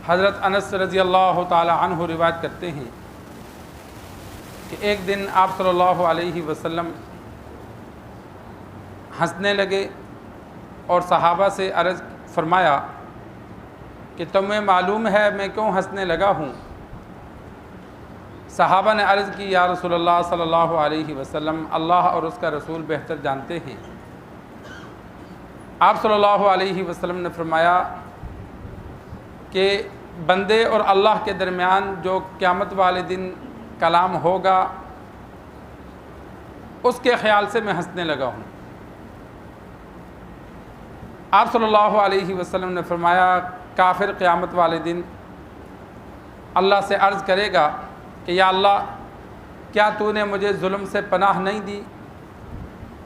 حضرت انس رضی اللہ تعالی عنہ روایت کرتے ہیں کہ ایک دن آپ صلی اللہ علیہ وسلم ہنسنے لگے اور صحابہ سے عرض فرمایا کہ تمہیں معلوم ہے میں کیوں ہنسنے لگا ہوں؟ صحابہ نے عرض کی یا رسول اللہ صلی اللہ علیہ وسلم، اللہ اور اس کا رسول بہتر جانتے ہیں۔ آپ صلی اللہ علیہ وسلم نے فرمایا کہ بندے اور اللہ کے درمیان جو قیامت والے دن کلام ہوگا اس کے خیال سے میں ہنسنے لگا ہوں۔ آپ صلی اللہ علیہ وسلم نے فرمایا کافر قیامت والے دن اللہ سے عرض کرے گا کہ یا اللہ، کیا تو نے مجھے ظلم سے پناہ نہیں دی؟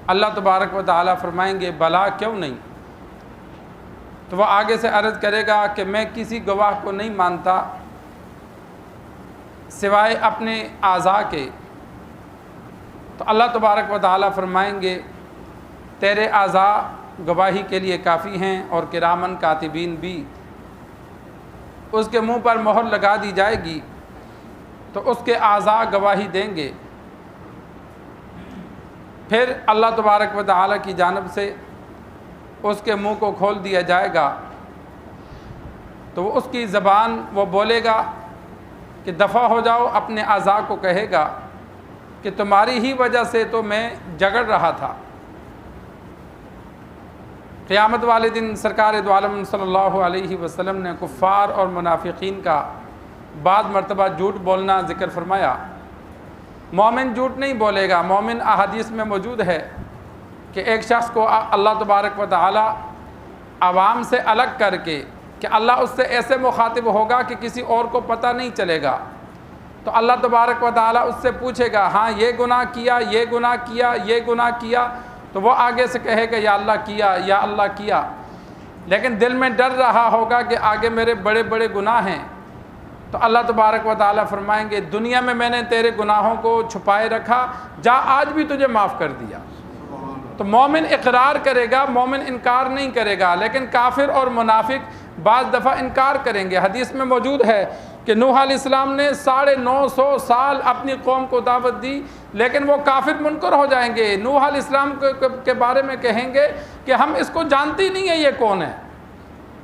اللہ تبارک و تعالیٰ فرمائیں گے بلا کیوں نہیں؟ تو وہ آگے سے عرض کرے گا کہ میں کسی گواہ کو نہیں مانتا سوائے اپنے اعضاء کے۔ تو اللہ تبارک و تعالیٰ فرمائیں گے تیرے اعضاء گواہی کے لیے کافی ہیں اور کرامن کاتبین بھی۔ اس کے منہ پر مہر لگا دی جائے گی تو اس کے اعضاء گواہی دیں گے۔ پھر اللہ تبارک و تعالیٰ کی جانب سے اس کے منہ کو کھول دیا جائے گا تو وہ اس کی زبان وہ بولے گا کہ دفع ہو جاؤ، اپنے اعضاء کو کہے گا کہ تمہاری ہی وجہ سے تو میں جگڑ رہا تھا۔ قیامت والے دن سرکار دو عالم صلی اللہ علیہ وسلم نے کفار اور منافقین کا بعض مرتبہ جھوٹ بولنا ذکر فرمایا۔ مومن جھوٹ نہیں بولے گا۔ مومن احادیث میں موجود ہے کہ ایک شخص کو اللہ تبارک و تعالی عوام سے الگ کر کے کہ اللہ اس سے ایسے مخاطب ہوگا کہ کسی اور کو پتہ نہیں چلے گا، تو اللہ تبارک و تعالی اس سے پوچھے گا ہاں یہ گناہ کیا، یہ گناہ کیا، یہ گناہ کیا، تو وہ آگے سے کہے گا یا اللہ کیا، یا اللہ کیا، لیکن دل میں ڈر رہا ہوگا کہ آگے میرے بڑے بڑے گناہ ہیں۔ تو اللہ تبارک و تعالی فرمائیں گے دنیا میں نے تیرے گناہوں کو چھپائے رکھا، جا آج بھی تجھے معاف کر دیا۔ تو مومن اقرار کرے گا، مومن انکار نہیں کرے گا، لیکن کافر اور منافق بعض دفعہ انکار کریں گے۔ حدیث میں موجود ہے کہ نوح علیہ السلام نے 950 سال اپنی قوم کو دعوت دی، لیکن وہ کافر منکر ہو جائیں گے۔ نوح علیہ السلام کے بارے میں کہیں گے کہ ہم اس کو جانتے نہیں ہیں یہ کون ہے۔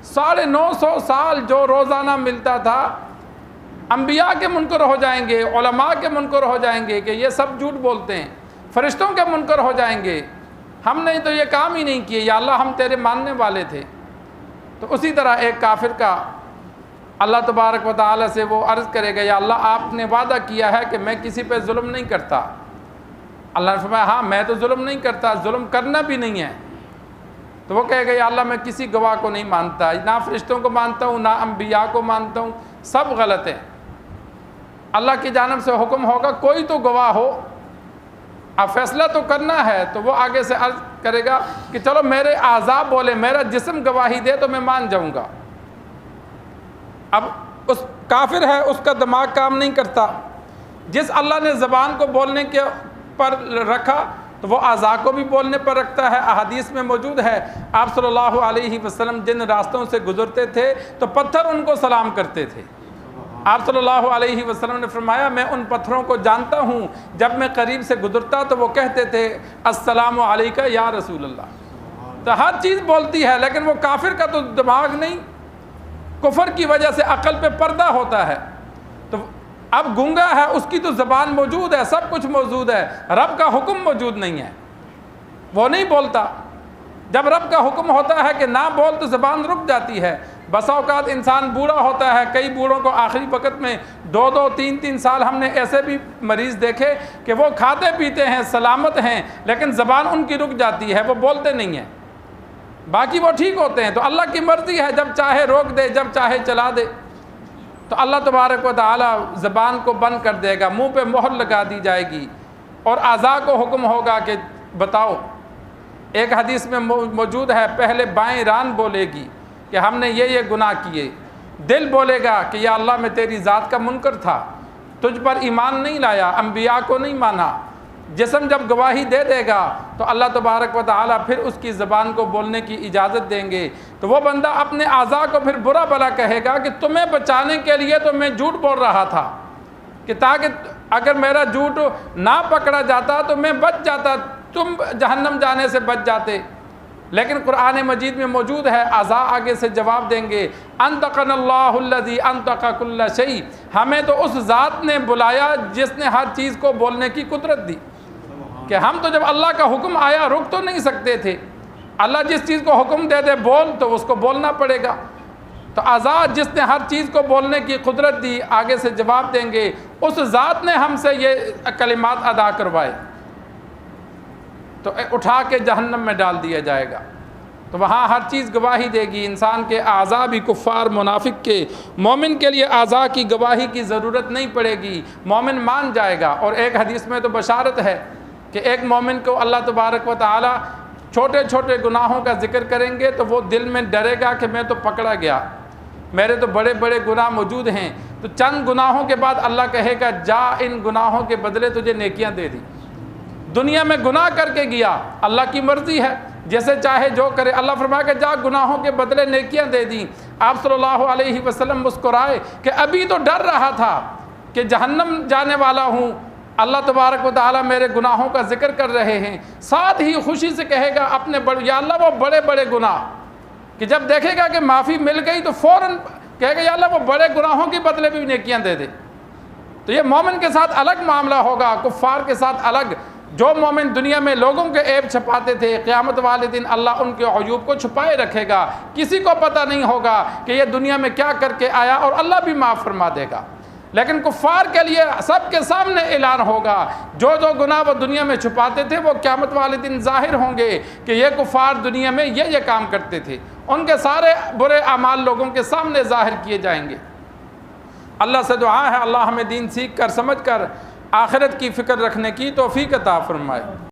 950 سال جو روزانہ ملتا تھا، انبیاء کے منکر ہو جائیں گے، علماء کے منکر ہو جائیں گے کہ یہ سب جھوٹ بولتے ہیں، فرشتوں کے منکر ہو جائیں گے، ہم نے تو یہ کام ہی نہیں کیے، یا اللہ ہم تیرے ماننے والے تھے۔ تو اسی طرح ایک کافر کا اللہ تبارک و تعالی سے وہ عرض کرے گا یا اللہ آپ نے وعدہ کیا ہے کہ میں کسی پہ ظلم نہیں کرتا۔ اللہ نے فرمایا ہاں میں تو ظلم نہیں کرتا، ظلم کرنا بھی نہیں ہے۔ تو وہ کہے گا یا اللہ میں کسی گواہ کو نہیں مانتا، نہ فرشتوں کو مانتا ہوں، نہ انبیاء کو مانتا ہوں، سب غلط ہے۔ اللہ کی جانب سے حکم ہوگا کوئی تو گواہ ہو، اب فیصلہ تو کرنا ہے۔ تو وہ آگے سے عرض کرے گا کہ چلو میرے اعضاء بولے، میرا جسم گواہی دے تو میں مان جاؤں گا۔ اب اس کافر ہے، اس کا دماغ کام نہیں کرتا۔ جس اللہ نے زبان کو بولنے کے پر رکھا تو وہ اعضاء کو بھی بولنے پر رکھتا ہے۔ احادیث میں موجود ہے آپ صلی اللہ علیہ وسلم جن راستوں سے گزرتے تھے تو پتھر ان کو سلام کرتے تھے۔ آپ صلی اللہ علیہ وسلم نے فرمایا میں ان پتھروں کو جانتا ہوں، جب میں قریب سے گزرتا تو وہ کہتے تھے السلام علیکہ یا رسول اللہ۔ تو ہر چیز بولتی ہے، لیکن وہ کافر کا تو دماغ نہیں، کفر کی وجہ سے عقل پہ پردہ ہوتا ہے۔ تو اب گنگا ہے، اس کی تو زبان موجود ہے، سب کچھ موجود ہے، رب کا حکم موجود نہیں ہے، وہ نہیں بولتا۔ جب رب کا حکم ہوتا ہے کہ نہ بول تو زبان رک جاتی ہے۔ بسا اوقات انسان بوڑھا ہوتا ہے، کئی بوڑھوں کو آخری وقت میں 2 3 سال ہم نے ایسے بھی مریض دیکھے کہ وہ کھاتے پیتے ہیں، سلامت ہیں، لیکن زبان ان کی رک جاتی ہے، وہ بولتے نہیں ہیں، باقی وہ ٹھیک ہوتے ہیں۔ تو اللہ کی مرضی ہے، جب چاہے روک دے، جب چاہے چلا دے۔ تو اللہ تبارک و تعالی زبان کو بند کر دے گا، منہ پہ مہر لگا دی جائے گی، اور اعضاء کو حکم ہوگا کہ بتاؤ۔ ایک حدیث میں موجود ہے پہلے بائیں ران بولے گی کہ ہم نے یہ گناہ کیے، دل بولے گا کہ یا اللہ میں تیری ذات کا منکر تھا، تجھ پر ایمان نہیں لایا، انبیاء کو نہیں مانا، جسم جب گواہی دے دے گا تو اللہ تبارک و تعالیٰ پھر اس کی زبان کو بولنے کی اجازت دیں گے، تو وہ بندہ اپنے اعضاء کو پھر برا بھلا کہے گا کہ تمہیں بچانے کے لیے تو میں جھوٹ بول رہا تھا، کہ تاکہ اگر میرا جھوٹ نہ پکڑا جاتا تو میں بچ جاتا، تم جہنم جانے سے بچ جاتے۔ لیکن قرآن مجید میں موجود ہے، اعضاء آگے سے جواب دیں گے، انطقنا اللہ الذی انطق کل شیء، ہمیں تو اس ذات نے بلایا جس نے ہر چیز کو بولنے کی قدرت دی، کہ ہم تو جب اللہ کا حکم آیا رک تو نہیں سکتے تھے، اللہ جس چیز کو حکم دے دے بول تو اس کو بولنا پڑے گا۔ تو اعضاء جس نے ہر چیز کو بولنے کی قدرت دی آگے سے جواب دیں گے، اس ذات نے ہم سے یہ کلمات ادا کروائے، تو اٹھا کے جہنم میں ڈال دیا جائے گا۔ تو وہاں ہر چیز گواہی دے گی، انسان کے اعضاء بھی، کفار منافق کے۔ مومن کے لیے اعضاء کی گواہی کی ضرورت نہیں پڑے گی، مومن مان جائے گا۔ اور ایک حدیث میں تو بشارت ہے کہ ایک مومن کو اللہ تبارک و تعالی چھوٹے چھوٹے گناہوں کا ذکر کریں گے تو وہ دل میں ڈرے گا کہ میں تو پکڑا گیا، میرے تو بڑے بڑے گناہ موجود ہیں۔ تو چند گناہوں کے بعد اللہ کہے گا جا ان گناہوں کے بدلے تجھے نیکیاں دے دی۔ دنیا میں گناہ کر کے گیا، اللہ کی مرضی ہے، جیسے چاہے جو کرے، اللہ فرمایا کہ جا گناہوں کے بدلے نیکیاں دے دیں۔ آپ صلی اللہ علیہ وسلم مسکرائے کہ ابھی تو ڈر رہا تھا کہ جہنم جانے والا ہوں، اللہ تبارک و تعالیٰ میرے گناہوں کا ذکر کر رہے ہیں، ساتھ ہی خوشی سے کہے گا اپنے یا اللہ وہ بڑے بڑے گناہ، کہ جب دیکھے گا کہ معافی مل گئی تو فوراً کہے گا یا اللہ وہ بڑے گناہوں کے بدلے بھی نیکیاں دے دے۔ تو یہ مومن کے ساتھ الگ معاملہ ہوگا، کفار کے ساتھ الگ۔ جو مومن دنیا میں لوگوں کے عیب چھپاتے تھے، قیامت والے دن اللہ ان کے عیوب کو چھپائے رکھے گا، کسی کو پتہ نہیں ہوگا کہ یہ دنیا میں کیا کر کے آیا، اور اللہ بھی معاف فرما دے گا۔ لیکن کفار کے لیے سب کے سامنے اعلان ہوگا، جو جو گناہ وہ دنیا میں چھپاتے تھے وہ قیامت والے دن ظاہر ہوں گے کہ یہ کفار دنیا میں یہ کام کرتے تھے، ان کے سارے برے اعمال لوگوں کے سامنے ظاہر کیے جائیں گے۔ اللہ سے دعا ہے اللہ ہمیں دین سیکھ کر سمجھ کر آخرت کی فکر رکھنے کی توفیق عطا فرمائے۔